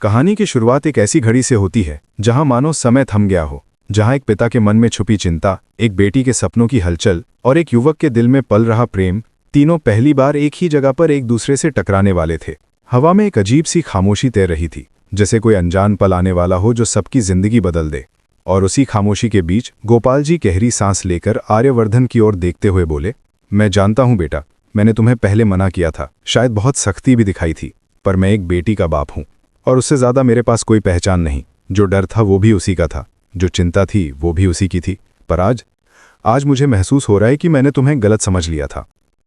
कहानी की शुरुआत एक ऐसी घड़ी से होती है जहां मानो समय थम गया हो, जहां एक पिता के मन में छुपी चिंता, एक बेटी के सपनों की हलचल और एक युवक के दिल में पल रहा प्रेम, तीनों पहली बार एक ही जगह पर एक दूसरे से टकराने वाले थे। हवा में एक अजीब सी खामोशी तैर रही थी, जैसे कोई अनजान पल आने वाला हो जो सबकी जिंदगी बदल दे। और उसी खामोशी के बीच गोपाल जी गहरी सांस लेकर आर्यवर्धन की ओर देखते हुए बोले, मैं जानता हूं बेटा, मैंने तुम्हें पहले मना किया था, शायद बहुत सख्ती भी दिखाई थी, पर मैं एक बेटी का बाप हूं और उससे ज्यादा मेरे पास कोई पहचान नहीं। जो डर था वो भी उसी का था, जो चिंता थी वो भी उसी की थी। पर आज मुझे महसूस हो रहा है कि मैंने तुम्हें गलत समझ लिया था।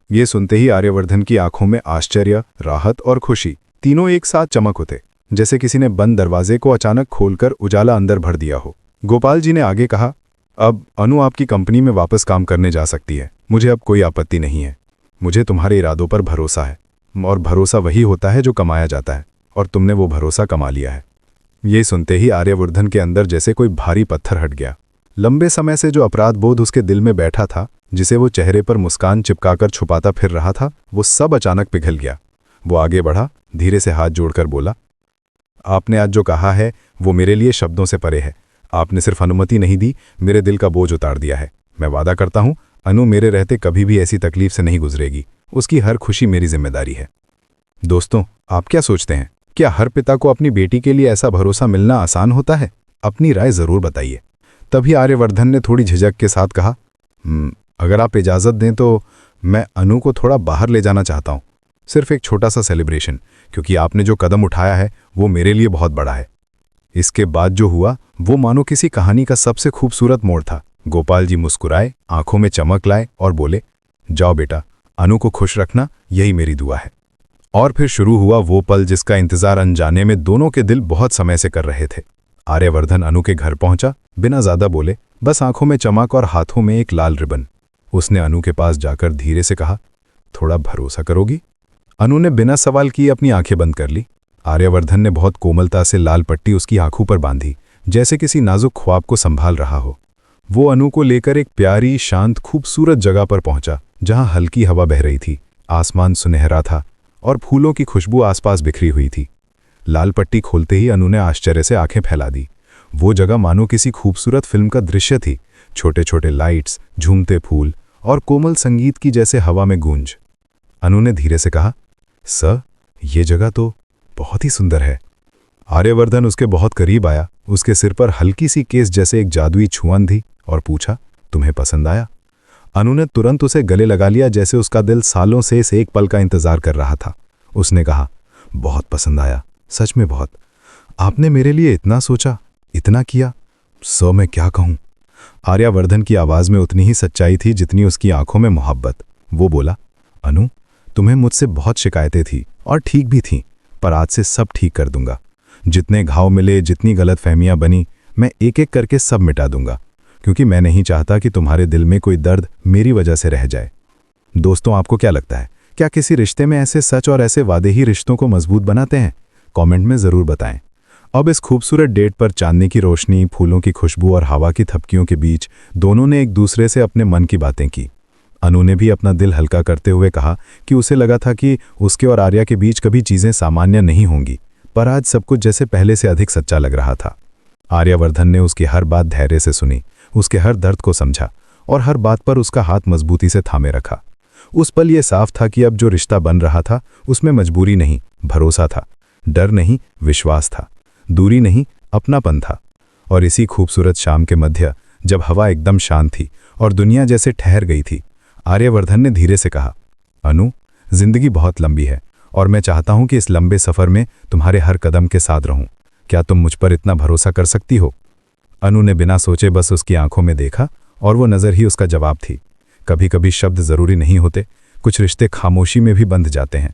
ये सुनते ही आर्यवर्धन की आंखों में आश्चर्य, राहत और खुशी तीनों एक साथ चमक उठे, जैसे किसी ने बंद दरवाजे को अचानक खोलकर उजाला अंदर भर दिया हो। गोपाल जी ने आगे कहा, अब अनु आपकी कंपनी में वापस काम करने जा सकती है। मुझे अब कोई आपत्ति नहीं है। मुझे तुम्हारे इरादों पर भरोसा है, और भरोसा वही होता है जो कमाया जाता है, और तुमने वो भरोसा कमा लिया है। ये सुनते ही आर्यवर्धन के अंदर जैसे कोई भारी पत्थर हट गया। लंबे समय से जो अपराध बोध उसके दिल में बैठा था, जिसे वो चेहरे पर मुस्कान चिपकाकर छुपाता फिर रहा था, वो सब अचानक पिघल गया। वो आगे बढ़ा, धीरे से हाथ जोड़कर बोला, आपने आज जो कहा है वो मेरे लिए शब्दों से परे है। आपने सिर्फ अनुमति नहीं दी, मेरे दिल का बोझ उतार दिया है। मैं वादा करता हूं, अनु मेरे रहते कभी भी ऐसी तकलीफ से नहीं गुजरेगी। उसकी हर खुशी मेरी जिम्मेदारी है। दोस्तों, आप क्या सोचते हैं? क्या हर पिता को अपनी बेटी के लिए ऐसा भरोसा मिलना आसान होता है? अपनी राय जरूर बताइए। तभी आर्यवर्धन ने थोड़ी झिझक के साथ कहा, अगर आप इजाज़त दें तो मैं अनु को थोड़ा बाहर ले जाना चाहता हूँ। सिर्फ एक छोटा सा सेलिब्रेशन, क्योंकि आपने जो कदम उठाया है वो मेरे लिए बहुत बड़ा है। इसके बाद जो हुआ वो मानो किसी कहानी का सबसे खूबसूरत मोड़ था। गोपाल जी मुस्कुराए, आंखों में चमक लाए और बोले, जाओ बेटा, अनु को खुश रखना, यही मेरी दुआ है। और फिर शुरू हुआ वो पल जिसका इंतजार अनजाने में दोनों के दिल बहुत समय से कर रहे थे। आर्यवर्धन अनु के घर पहुंचा, बिना ज्यादा बोले, बस आंखों में चमक और हाथों में एक लाल रिबन। उसने अनु के पास जाकर धीरे से कहा, थोड़ा भरोसा करोगी? अनु ने बिना सवाल किए अपनी आंखें बंद कर ली। आर्यवर्धन ने बहुत कोमलता से लाल पट्टी उसकी आंखों पर बांधी, जैसे किसी नाजुक ख्वाब को संभाल रहा हो। वो अनु को लेकर एक प्यारी, शांत, खूबसूरत जगह पर पहुंचा, जहां हल्की हवा बह रही थी, आसमान सुनहरा था और फूलों की खुशबू आसपास बिखरी हुई थी। लाल पट्टी खोलते ही अनु ने आश्चर्य से आंखें फैला दी। वो जगह मानो किसी खूबसूरत फिल्म का दृश्य थी। छोटे छोटे लाइट्स, झूमते फूल और कोमल संगीत की जैसे हवा में गूंज। अनु ने धीरे से कहा, सर, ये जगह तो बहुत ही सुंदर है। आर्यवर्धन उसके बहुत करीब आया, उसके सिर पर हल्की सी केस जैसे एक जादुई छुअन थी और पूछा, तुम्हें पसंद आया? अनु ने तुरंत उसे गले लगा लिया, जैसे उसका दिल सालों से इस एक पल का इंतजार कर रहा था। उसने कहा, बहुत पसंद आया, सच में बहुत। आपने मेरे लिए इतना सोचा, इतना किया। सो मैं क्या कहूं? आर्यवर्धन की आवाज में उतनी ही सच्चाई थी जितनी उसकी आंखों में मोहब्बत। वो बोला, अनु, तुम्हें मुझसे बहुत शिकायतें थी और ठीक भी थीं, पर आज से सब ठीक कर दूंगा। जितने घाव मिले, जितनी गलतफहमियां बनी, मैं एक एक करके सब मिटा दूंगा, क्योंकि मैं नहीं चाहता कि तुम्हारे दिल में कोई दर्द मेरी वजह से रह जाए। दोस्तों, आपको क्या लगता है? क्या किसी रिश्ते में ऐसे सच और ऐसे वादे ही रिश्तों को मजबूत बनाते हैं? कमेंट में ज़रूर बताएं। अब इस खूबसूरत डेट पर चांदनी की रोशनी, फूलों की खुशबू और हवा की थपकियों के बीच दोनों ने एक दूसरे से अपने मन की बातें की। अनु ने भी अपना दिल हल्का करते हुए कहा कि उसे लगा था कि उसके और आर्या के बीच कभी चीज़ें सामान्य नहीं होंगी, पर आज सब कुछ जैसे पहले से अधिक सच्चा लग रहा था। आर्यवर्धन ने उसकी हर बात धैर्य से सुनी, उसके हर दर्द को समझा और हर बात पर उसका हाथ मजबूती से थामे रखा। उस पल यह साफ था कि अब जो रिश्ता बन रहा था उसमें मजबूरी नहीं, भरोसा था, डर नहीं, विश्वास था, दूरी नहीं, अपनापन था। और इसी खूबसूरत शाम के मध्य, जब हवा एकदम शांत थी और दुनिया जैसे ठहर गई थी, आर्यवर्धन ने धीरे से कहा, अनु, जिंदगी बहुत लंबी है और मैं चाहता हूं कि इस लंबे सफर में तुम्हारे हर कदम के साथ रहूं। क्या तुम मुझ पर इतना भरोसा कर सकती हो? अनु ने बिना सोचे बस उसकी आंखों में देखा और वो नज़र ही उसका जवाब थी। कभी कभी शब्द ज़रूरी नहीं होते, कुछ रिश्ते खामोशी में भी बंध जाते हैं।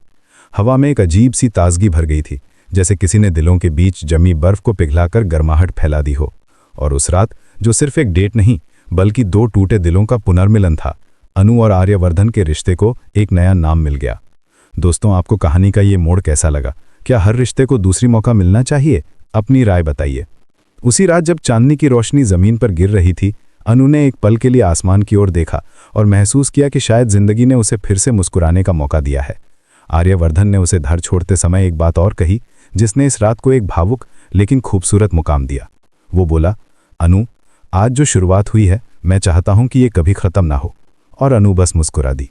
हवा में एक अजीब सी ताजगी भर गई थी, जैसे किसी ने दिलों के बीच जमी बर्फ को पिघलाकर गर्माहट फैला दी हो। और उस रात, जो सिर्फ एक डेट नहीं बल्कि दो टूटे दिलों का पुनर्मिलन था, अनु और आर्यवर्धन के रिश्ते को एक नया नाम मिल गया। दोस्तों, आपको कहानी का ये मोड़ कैसा लगा? क्या हर रिश्ते को दूसरी मौका मिलना चाहिए? अपनी राय बताइए। उसी रात जब चांदनी की रोशनी जमीन पर गिर रही थी, अनु ने एक पल के लिए आसमान की ओर देखा और महसूस किया कि शायद जिंदगी ने उसे फिर से मुस्कुराने का मौका दिया है। आर्यवर्धन ने उसे घर छोड़ते समय एक बात और कही, जिसने इस रात को एक भावुक लेकिन खूबसूरत मुकाम दिया। वो बोला, अनु, आज जो शुरुआत हुई है मैं चाहता हूं कि ये कभी ख़त्म ना हो। और अनु बस मुस्कुरा दी।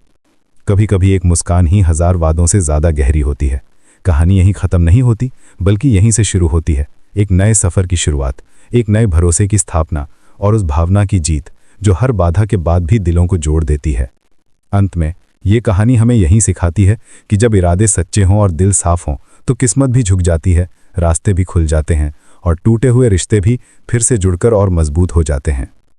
कभी कभी एक मुस्कान ही 1000 वादों से ज़्यादा गहरी होती है। कहानी यहीं ख़त्म नहीं होती, बल्कि यहीं से शुरू होती है। एक नए सफ़र की शुरुआत, एक नए भरोसे की स्थापना और उस भावना की जीत जो हर बाधा के बाद भी दिलों को जोड़ देती है। अंत में ये कहानी हमें यही सिखाती है कि जब इरादे सच्चे हों और दिल साफ हों तो किस्मत भी झुक जाती है, रास्ते भी खुल जाते हैं और टूटे हुए रिश्ते भी फिर से जुड़कर और मजबूत हो जाते हैं।